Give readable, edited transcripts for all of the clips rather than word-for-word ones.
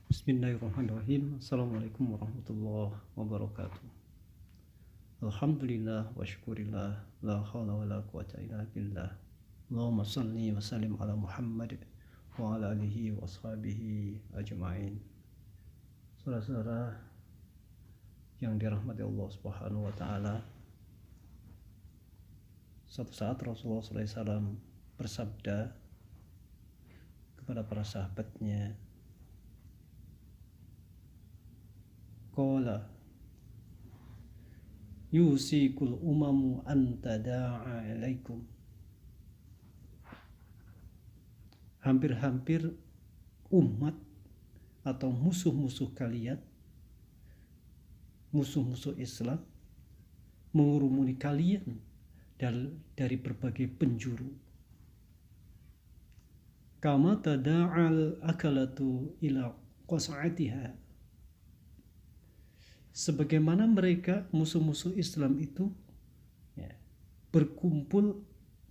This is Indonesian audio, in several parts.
Bismillahirrahmanirrahim. Assalamualaikum warahmatullahi wabarakatuh. Alhamdulillah wa syukurillah. La hawla wa la quwata illa billah. Allahumma salli wa sallim ala Muhammad wa ala alihi wa ashabihi ajma'in. Saudara-saudara yang dirahmati Allah Subhanahu wa taala. Suatu saat Rasulullah SAW bersabda kepada para sahabatnya, qala yusikul umamu an tada'a ilaikum. Hampir-hampir umat atau musuh-musuh kalian, musuh-musuh Islam, mengurumuni kalian dari berbagai penjuru. Kama tada'al akalatu ila qas'atiha. Sebagaimana mereka musuh-musuh Islam itu berkumpul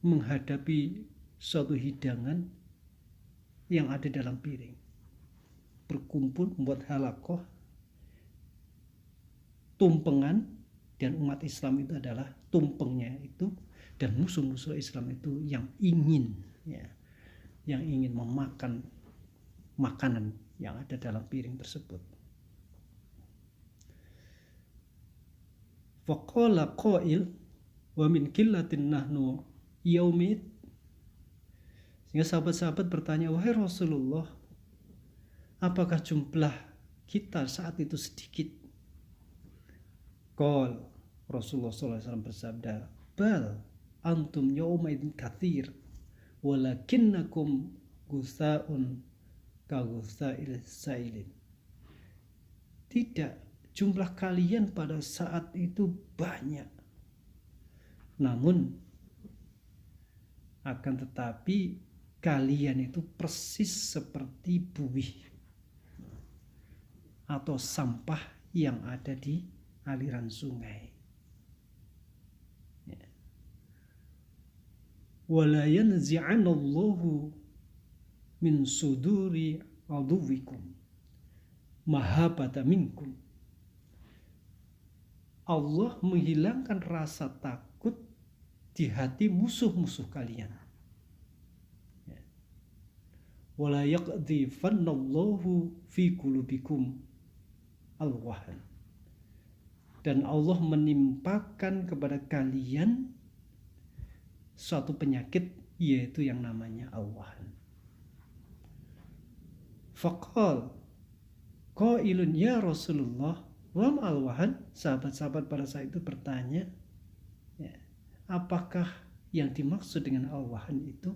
menghadapi suatu hidangan yang ada dalam piring, berkumpul membuat halaqah, tumpengan, dan umat Islam itu adalah tumpengnya itu, dan musuh-musuh Islam itu yang ingin memakan makanan yang ada dalam piring tersebut. Faqala qail wa min qillatin nahnu yaumid. Sehingga sahabat-sahabat bertanya, wahai Rasulullah, apakah jumlah kita saat itu sedikit? Qal Rasulullah SAW bersabda, bal antum yaumaidin katsir walakinnakum gusaun ka gusail sailin. Tidak, jumlah kalian pada saat itu banyak, namun akan tetapi kalian itu persis seperti buih atau sampah yang ada di aliran sungai. Wala yanzi'anallahu min suduri aduwikum mahabata minkum. Allah menghilangkan rasa takut di hati musuh-musuh kalian. Wala yaqdhifannallahu fi qulubikum al-wahn. Dan Allah menimpakan kepada kalian suatu penyakit, yaitu yang namanya al-wahn. Faqal qailun ya Rasulullah wa al-wahn. Sahabat-sahabat pada saat itu bertanya, apakah yang dimaksud dengan al-wahn itu?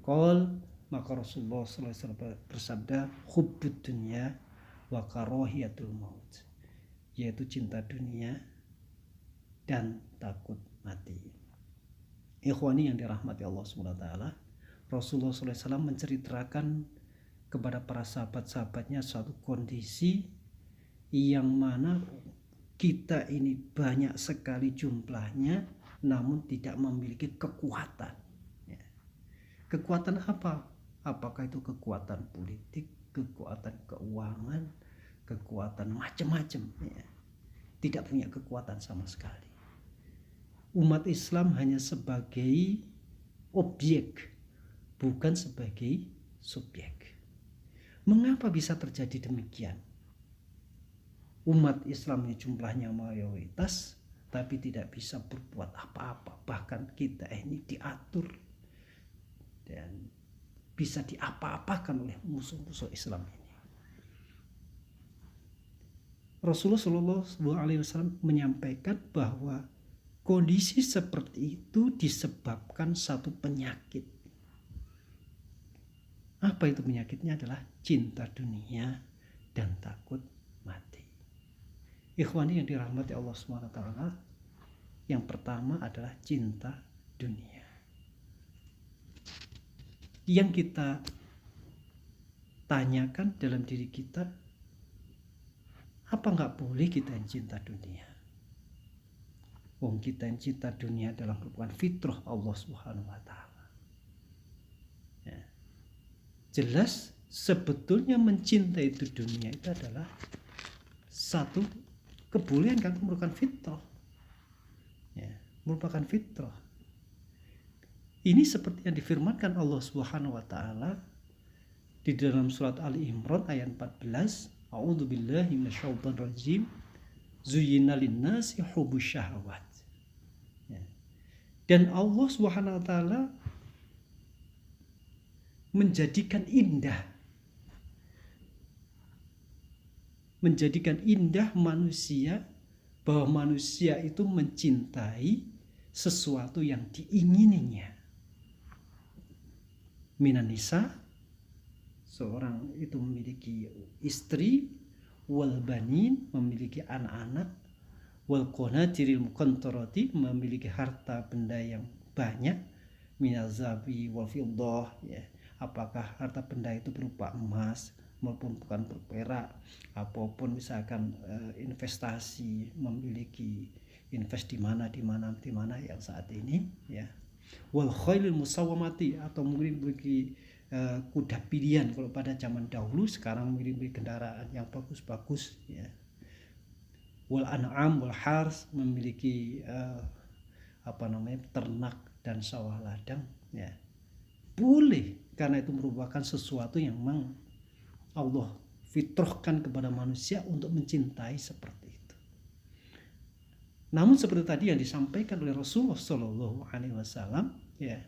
Qal, maka Rasulullah SAW bersabda, hubbud dunya wa karahiyatul maut, yaitu cinta dunia dan takut mati. Ikhwani yang dirahmati Allah SWT, Rasulullah SAW menceritakan kepada para sahabat-sahabatnya suatu kondisi yang mana kita ini banyak sekali jumlahnya, namun tidak memiliki kekuatan. Kekuatan apa? Apakah itu kekuatan politik, kekuatan keuangan, kekuatan macam-macam? Tidak punya kekuatan sama sekali. Umat Islam hanya sebagai objek, bukan sebagai subjek. Mengapa bisa terjadi demikian? Umat Islam ini jumlahnya mayoritas, tapi tidak bisa berbuat apa-apa. Bahkan kita ini diatur dan bisa diapa-apakan oleh musuh-musuh Islam ini. Rasulullah SAW menyampaikan bahwa kondisi seperti itu disebabkan satu penyakit. Apa itu penyakitnya? Adalah cinta dunia dan takut mati. Ikhwani yang dirahmati Allah SWT, yang pertama adalah cinta dunia. Yang kita tanyakan dalam diri kita, apa nggak boleh kita yang cinta dunia? Wong kita yang cinta dunia adalah merupakan fitrah Allah Subhanahu wa taala. Jelas sebetulnya mencintai itu dunia itu adalah satu kebolehan, kan, merupakan fitrah. Ya, merupakan fitrah. Ini seperti yang difirmankan Allah Subhanahu wa taala di dalam surat Ali Imran ayat 14, A'udzubillahi minasyaitonirrajim. Zuyyina lin-nasi hubbus syahawat. Ya. Dan Allah Subhanahu wa taala menjadikan indah manusia, bahwa manusia itu mencintai sesuatu yang diingininya. Minan nisa, seorang itu memiliki istri, wal banin, memiliki anak-anak, wal qanatiril muqantarati, memiliki harta benda yang banyak, minazabi wal fiddah, ya. Apakah harta benda itu berupa emas maupun bukan perak, apapun, misalkan investasi, memiliki invest di mana yang saat ini, ya. Wal khailil musawwamati, atau mungkin memiliki kuda pilihan kalau pada zaman dahulu, sekarang memiliki kendaraan yang bagus-bagus, ya. Wal an'am wal hars, memiliki ternak dan sawah ladang, ya. Boleh, karena itu merupakan sesuatu yang memang Allah fitrahkan kepada manusia untuk mencintai seperti itu. Namun seperti tadi yang disampaikan oleh Rasulullah SAW, ya,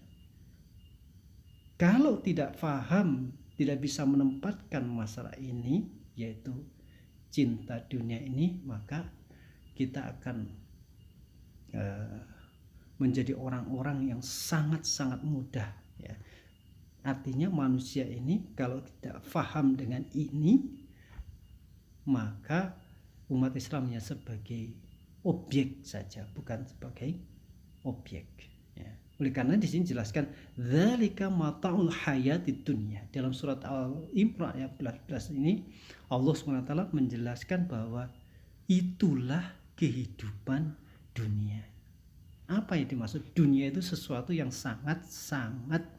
kalau tidak paham, tidak bisa menempatkan masalah ini, yaitu cinta dunia ini, maka kita akan menjadi orang-orang yang sangat-sangat mudah, ya. Artinya manusia ini kalau tidak paham dengan ini, maka umat Islamnya sebagai objek saja, bukan sebagai objek, ya. Oleh karena di sini jelaskan dzalika mata'ul hayatid dunya. Dalam surat Al-Imran ayat 14 ini Allah SWT menjelaskan bahwa itulah kehidupan dunia. Apa yang dimaksud dunia? Itu sesuatu yang sangat-sangat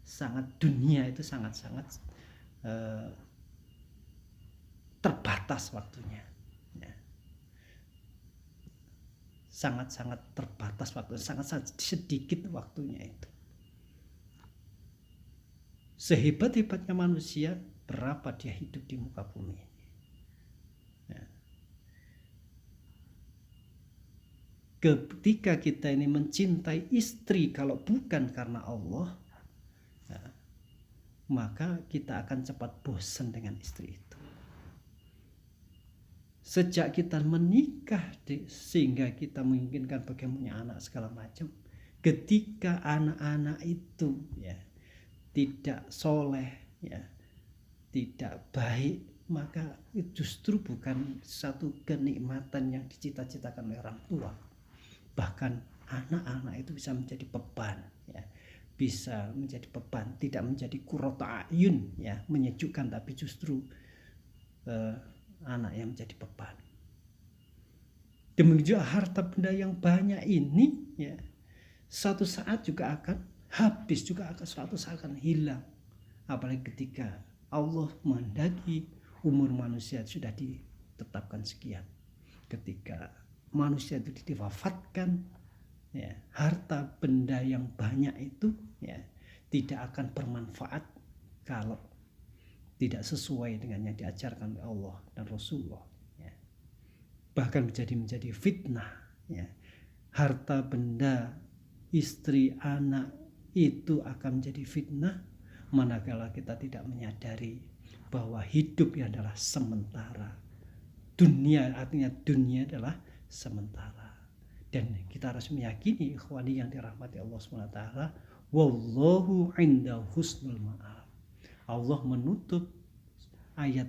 sangat, dunia itu sangat-sangat terbatas waktunya, ya. Sangat-sangat terbatas waktunya, sangat-sangat sedikit waktunya itu. Sehebat-hebatnya manusia, berapa dia hidup di muka bumi ini, ya. Ketika kita ini mencintai istri kalau bukan karena Allah, ya, maka kita akan cepat bosan dengan istri itu. Sejak kita menikah sehingga kita menginginkan bagaimana anak segala macam, ketika anak-anak itu, ya, tidak soleh, ya, tidak baik, maka justru bukan satu kenikmatan yang dicita-citakan oleh orang tua. Bahkan anak-anak itu bisa menjadi beban, ya, bisa menjadi beban, tidak menjadi qurrata a'yun, ya, menyejukkan, tapi justru anak yang menjadi beban. Demikian juga harta benda yang banyak ini, ya, suatu saat juga akan habis, juga akan suatu saat akan hilang. Apalagi ketika Allah menghendaki umur manusia sudah ditetapkan sekian. Ketika manusia itu diwafatkan, ya, harta benda yang banyak itu, ya, tidak akan bermanfaat kalau tidak sesuai dengan yang diajarkan oleh Allah dan Rasulullah, ya. Bahkan menjadi fitnah, ya. Harta benda, istri, anak itu akan menjadi fitnah manakala kita tidak menyadari bahwa hidup adalah sementara. Dunia, artinya dunia adalah sementara. Dan kita harus meyakini, ikhwani yang dirahmati Allah SWT, wallahu indahu husnul ma'ab. Allah menutup ayat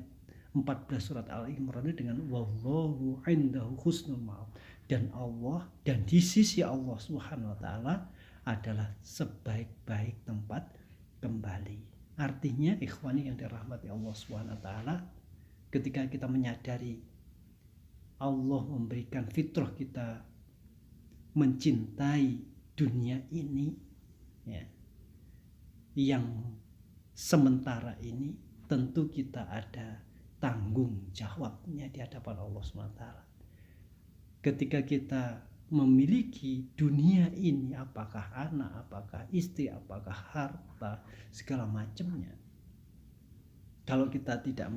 14 surat Al-Imran dengan wallahu indahu husnul ma'ab, dan Allah, dan di sisi Allah Subhanahu wa taala adalah sebaik-baik tempat kembali. Artinya ikhwani yang dirahmati Allah Subhanahu wa taala, ketika kita menyadari Allah memberikan fitrah kita mencintai dunia ini, ya, yang sementara ini tentu kita ada tanggung jawabnya di hadapan Allah SWT. Ketika kita memiliki dunia ini, apakah anak, apakah istri, apakah harta, segala macamnya, kalau kita tidak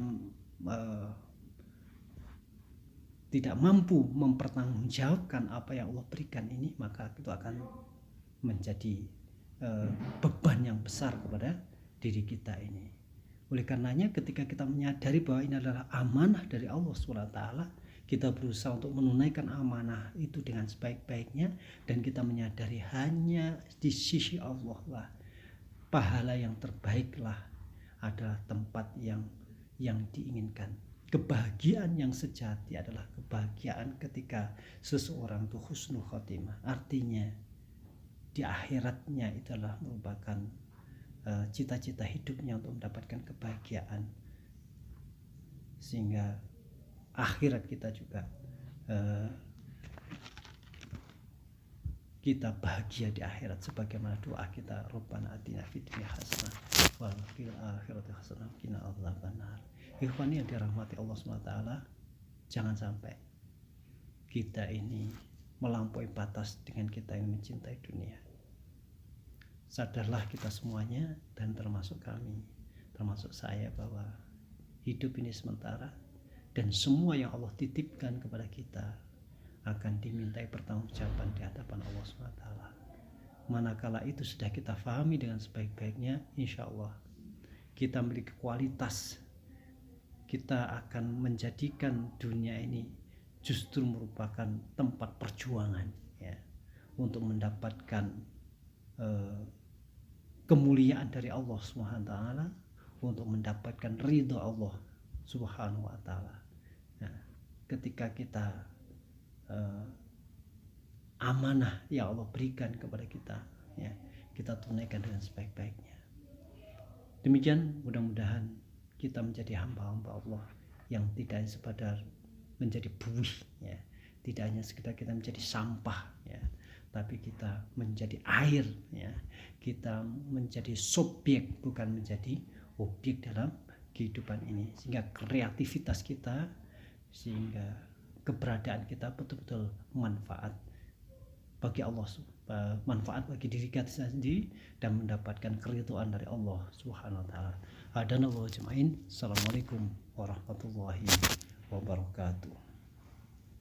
mampu mempertanggungjawabkan apa yang Allah berikan ini, maka itu akan menjadi beban yang besar kepada diri kita ini. Oleh karenanya ketika kita menyadari bahwa ini adalah amanah dari Allah SWT, kita berusaha untuk menunaikan amanah itu dengan sebaik-baiknya, dan kita menyadari hanya di sisi Allah lah pahala yang terbaik lah adalah tempat yang diinginkan. Kebahagiaan yang sejati adalah kebahagiaan ketika seseorang itu husnul khotimah. Artinya di akhiratnya itu adalah merupakan cita-cita hidupnya untuk mendapatkan kebahagiaan, sehingga akhirat kita juga kita bahagia di akhirat, sebagaimana doa kita, Rabbana atina fid dunya hasanah wa fil akhirati hasanah wa qina adzabannar. Ikhwani yang dirahmati Allah SWT, jangan sampai kita ini melampaui batas dengan kita yang mencintai dunia. Sadarlah kita semuanya, dan termasuk kami, termasuk saya, bahwa hidup ini sementara, dan semua yang Allah titipkan kepada kita akan dimintai pertanggungjawaban di hadapan Allah SWT. Manakala itu sudah kita fahami dengan sebaik-baiknya, insya Allah kita memiliki kualitas, kita akan menjadikan dunia ini justru merupakan tempat perjuangan, ya, untuk mendapatkan kemuliaan dari Allah Subhanahu wa taala, untuk mendapatkan ridho Allah Subhanahu wa taala. Nah, ketika kita amanah yang Allah berikan kepada kita, ya, kita tunaikan dengan sebaik-baiknya. Demikian, mudah-mudahan kita menjadi hamba-hamba Allah yang tidak hanya sekedar menjadi buih, ya, tidak hanya sekedar kita menjadi sampah, ya, tapi kita menjadi air, ya, kita menjadi subjek, bukan menjadi objek dalam kehidupan ini, sehingga kreativitas kita, sehingga keberadaan kita betul-betul manfaat bagi Allah, manfaat bagi diri kita sendiri, dan mendapatkan keridhaan dari Allah Subhanahu wa taala. Hadanallahu ajmain. Assalamualaikum warahmatullahi wabarakatuh.